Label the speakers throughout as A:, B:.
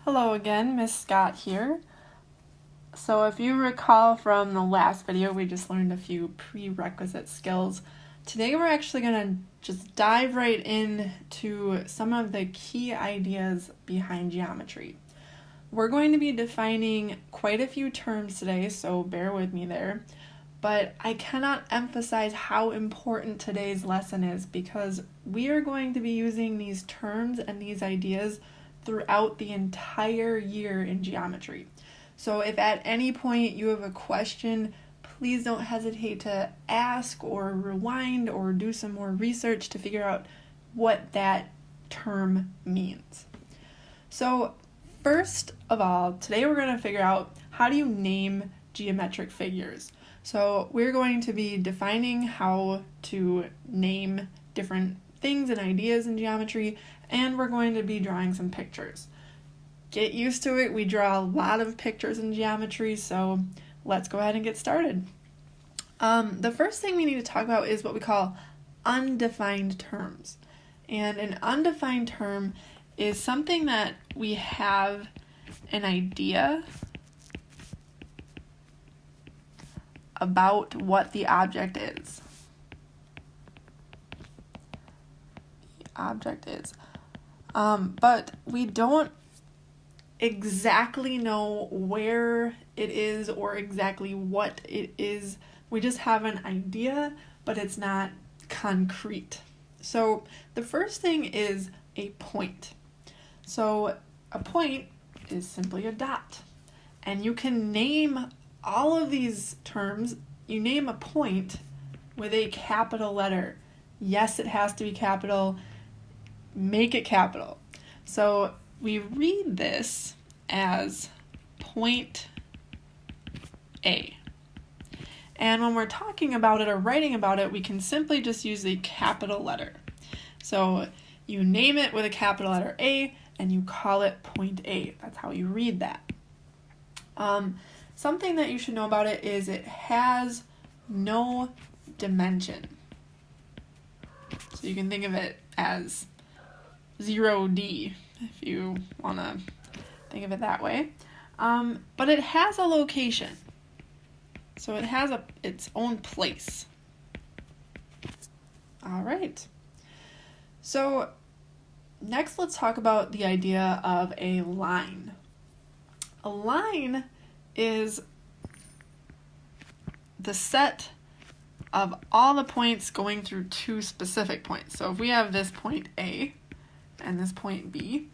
A: Hello again, Miss Scott here. So if you recall from the last video, we just learned a few prerequisite skills. Today we're actually going to just dive right into some of the key ideas behind geometry. We're going to be defining quite a few terms today, so bear with me there. But I cannot emphasize how important today's lesson is because we are going to be using these terms and these ideas throughout the entire year in geometry. So if at any point you have a question, please don't hesitate to ask or rewind or do some more research to figure out what that term means. So first of all, today we're going to figure out how do you name geometric figures. So we're going to be defining how to name different things and ideas in geometry, and we're going to be drawing some pictures. Get used to it. We draw a lot of pictures in geometry, so let's go ahead and get started. The first thing we need to talk about is what we call undefined terms. And an undefined term is something that we have an idea about what the object is. But we don't exactly know where it is or exactly what it is. We just have an idea, but it's not concrete. So the first thing is a point. So a point is simply a dot. And you can name all of these terms. You name a point with a capital letter. Yes, it has to be capital. Make it capital. So we read this as point A. And when we're talking about it or writing about it, we can simply just use the capital letter. So you name it with a capital letter A and you call it point A. That's how you read that. Something that you should know about it is it has no dimension. So you can think of it as 0D if you want to think of it that way. But it has a location. So it has its own place. All right. So next let's talk about the idea of a line. A line is the set of all the points going through two specific points. So if we have this point A and this point B,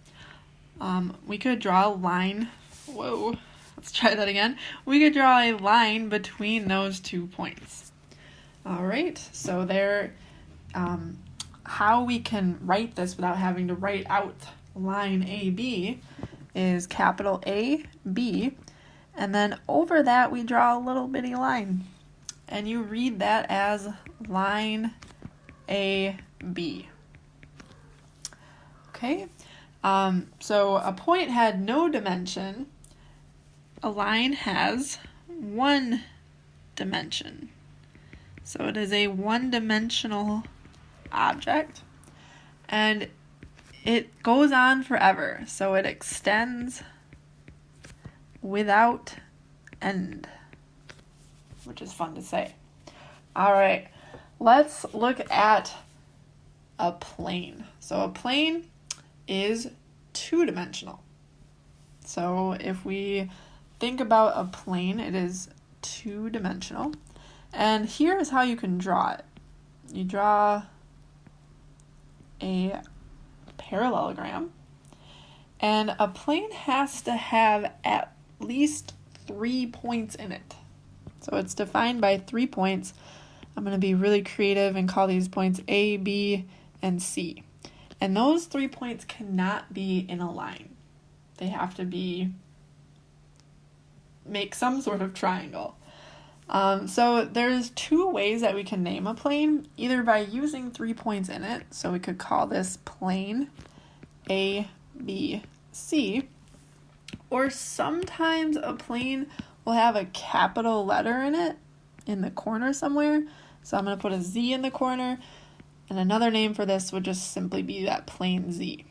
A: we could draw a line. Whoa, let's try that again. We could draw a line between those 2 points. All right, so there, how we can write this without having to write out line AB is capital A, B, and then over that we draw a little bitty line. And you read that as line AB. Okay, so a point had no dimension. A line has 1 dimension. So it is a one-dimensional object. And it goes on forever. So it extends without end, which is fun to say. All right, let's look at a plane. So a plane is 2-dimensional. So if we think about a plane, it is 2-dimensional. And here is how you can draw it. You draw a parallelogram, and a plane has to have at least 3 points in it. So it's defined by 3 points. I'm going to be really creative and call these points A, B, and C. And those 3 points cannot be in a line. They have to make some sort of triangle. So there's 2 ways that we can name a plane, either by using 3 points in it. So we could call this plane A, B, C. Or sometimes a plane will have a capital letter in it in the corner somewhere. So I'm going to put a Z in the corner. And another name for this would just simply be that plane Z.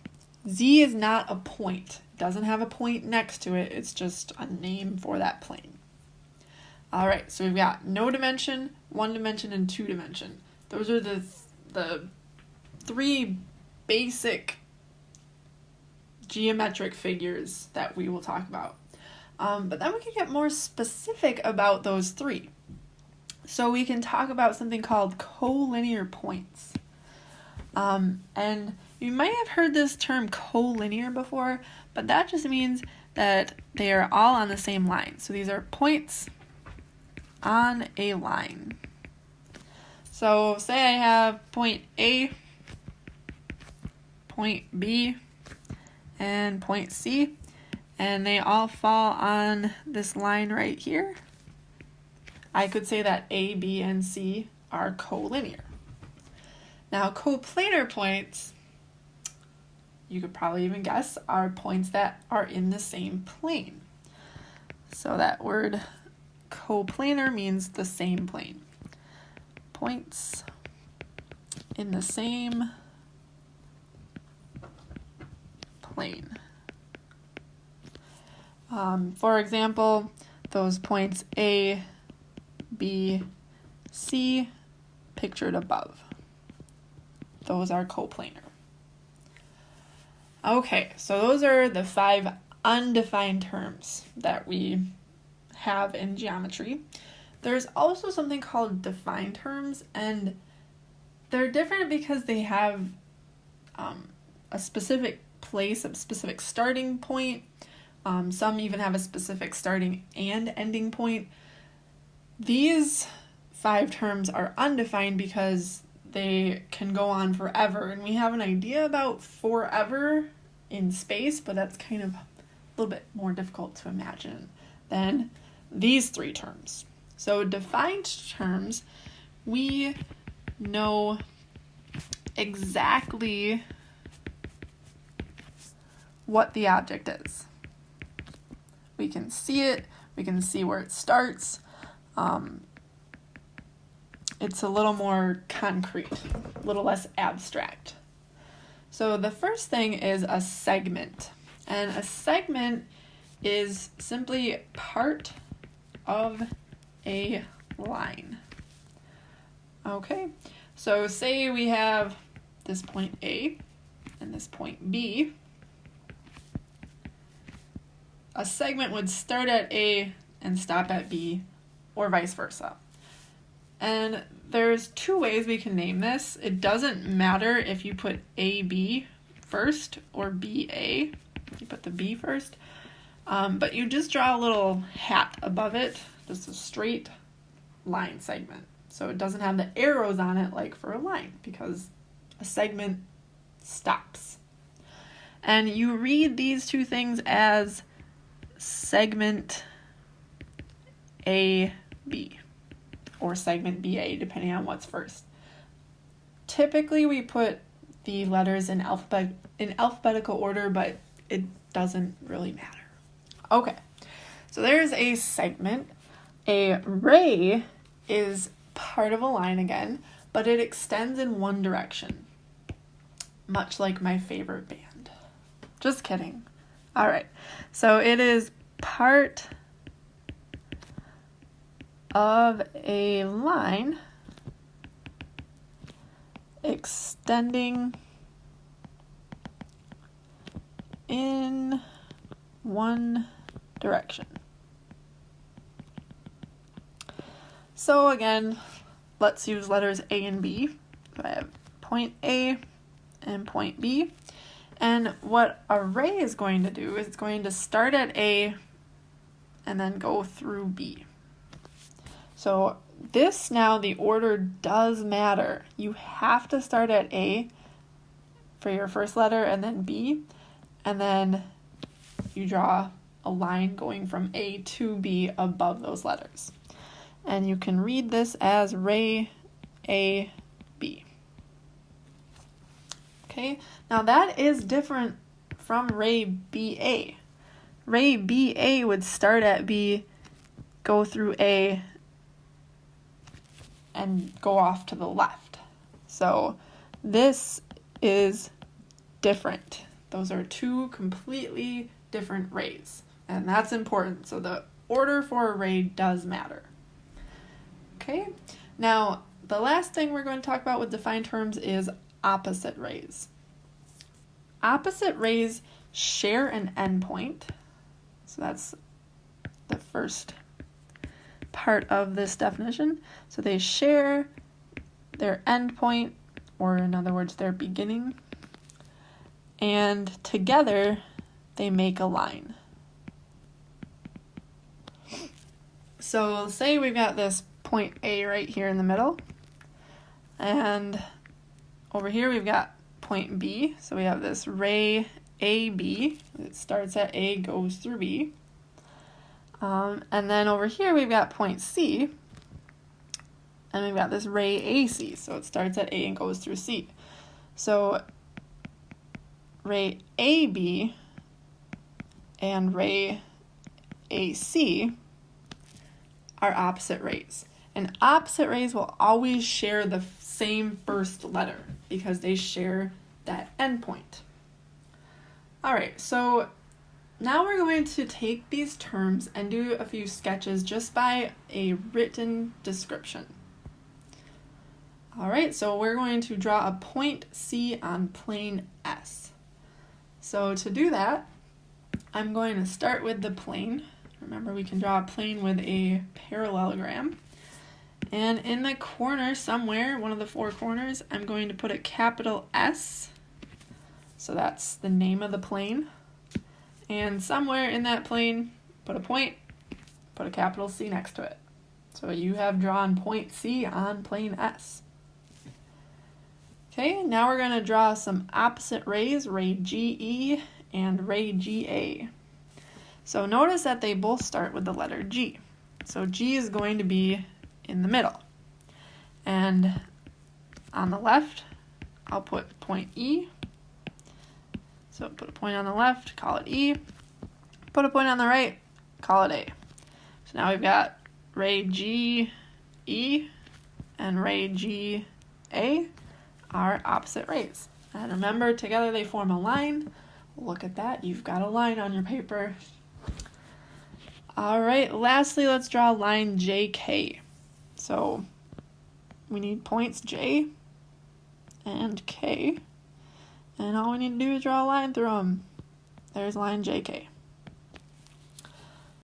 A: Z is not a point. It doesn't have a point next to it. It's just a name for that plane. All right, so we've got no dimension, 1 dimension, and 2 dimension. Those are the three basic geometric figures that we will talk about. But then we can get more specific about those three. So we can talk about something called collinear points. And you might have heard this term collinear before, but that just means that they are all on the same line. So these are points on a line. So say I have point A, point B, and point C, and they all fall on this line right here. I could say that A, B, and C are collinear. Now, coplanar points, you could probably even guess, are points that are in the same plane. So that word coplanar means the same plane. Points in the same plane. For example, those points A, B, C, pictured above. Those are coplanar. Okay, so those are the 5 undefined terms that we have in geometry. There's also something called defined terms, and they're different because they have a specific place, a specific starting point. Some even have a specific starting and ending point. These 5 terms are undefined because they can go on forever, and we have an idea about forever in space, but that's kind of a little bit more difficult to imagine than these 3 terms. So defined terms, we know exactly what the object is. We can see it, we can see where it starts. It's a little more concrete, a little less abstract. So the first thing is a segment. And a segment is simply part of a line. Okay, so say we have this point A and this point B. A segment would start at A and stop at B, or vice versa. And there's 2 ways we can name this. It doesn't matter if you put AB first or BA. You put the B first. But you just draw a little hat above it, just a straight line segment. So it doesn't have the arrows on it like for a line, because a segment stops. And you read these 2 things as segment AB or segment BA, depending on what's first. Typically, we put the letters in alphabetical order, but it doesn't really matter. Okay, so there's a segment. A ray is part of a line again, but it extends in one direction, much like my favorite band. Just kidding. All right, so it is part of a line extending in one direction. So again, let's use letters A and B. So I have point A and point B. And what a ray is going to do is it's going to start at A and then go through B. So this now, the order does matter. You have to start at A for your first letter and then B, and then you draw a line going from A to B above those letters. And you can read this as ray A, B. Okay, now that is different from ray BA. Ray BA would start at B, go through A, and go off to the left. So this is different. Those are two completely different rays, and that's important. So the order for a ray does matter. Okay, now the last thing we're going to talk about with defined terms is opposite rays. Opposite rays share an endpoint. So that's the first part of this definition. So they share their endpoint, or in other words, their beginning, and together they make a line. So say we've got this point A right here in the middle, and over here we've got point B. So we have this ray AB. It starts at A, goes through B. And then over here we've got point C, and we've got this ray AC. So it starts at A and goes through C. So ray AB and ray AC are opposite rays. And opposite rays will always share the same first letter because they share that endpoint. All right, so now we're going to take these terms and do a few sketches just by a written description. All right, so we're going to draw a point C on plane S. So to do that, I'm going to start with the plane. Remember, we can draw a plane with a parallelogram. And in the corner somewhere, one of the four corners, I'm going to put a capital S. So that's the name of the plane. And somewhere in that plane, put a point, put a capital C next to it. So you have drawn point C on plane S. Okay, now we're going to draw some opposite rays, ray GE and ray GA. So notice that they both start with the letter G. So G is going to be in the middle. And on the left, I'll put point E. So put a point on the left, call it E. Put a point on the right, call it A. So now we've got ray GE and ray GA are opposite rays. And remember, together they form a line. Look at that, you've got a line on your paper. All right, lastly, let's draw a line JK. So we need points J and K, and all we need to do is draw a line through them. There's line JK.